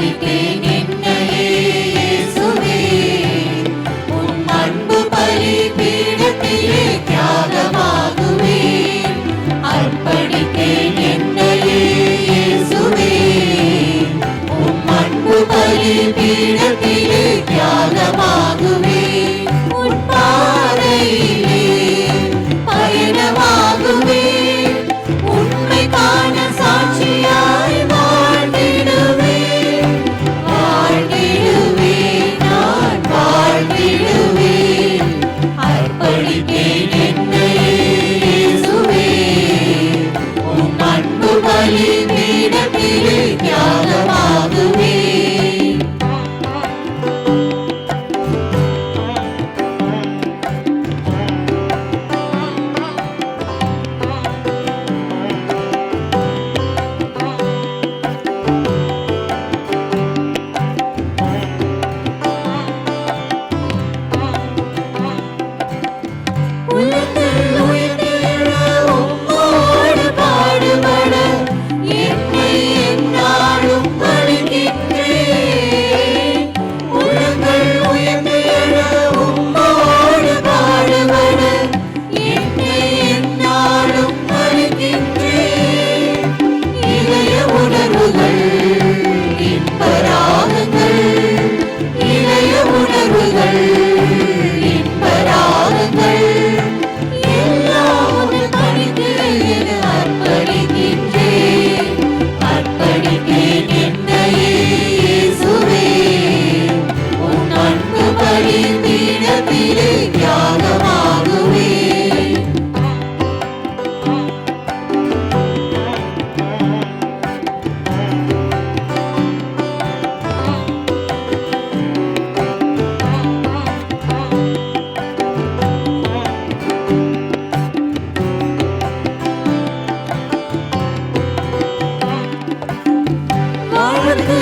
அர்ப்பணித்தேன் என்னையே இயேசுவே, உம் அன்பு பலிபீடத்திலே தியாகமாகுவேன். அர்ப்பணித்தேன் என்னையே இயேசுவே, உம் அன்பு பலிபீடத்திலே தியாகமாகுவேன். உன் பாதையிலே பயணமாகுவேன். உண்மை காண சாட்சியாய் வாழ்ந்திடுவேன். வாழ்ந்திடுவேன், நான் வாழ்ந்திடுவேன். அர்ப்பணித்தேன் என்னையே இயேசுவே, உம் அன்பு பலிபீடத்திலே தியாகமாகுவேன். உலகில் உயிர்த்தெழ உம்மோடு பாடுபட என்னை எந்நாளும் அழைக்கின்றேன். உலகில் உயிர்த்தெழ உம்மோடு பாடுபட என்னை எந்நாளும் அழைக்கின்றேன். இளைய உணர்வுகள் இன்பராகங்கள், இளைய உணர்வுகள் இன்பராகங்கள் எல்லாம் பணிந்து என அர்ப்பணிக்கின்றேன். அர்ப்பணித்தேன் என்னையே இயேசுவே, உன் அன்பு பலிபீடத்திலே தியாகமாகுவேன். வாழ்க்கை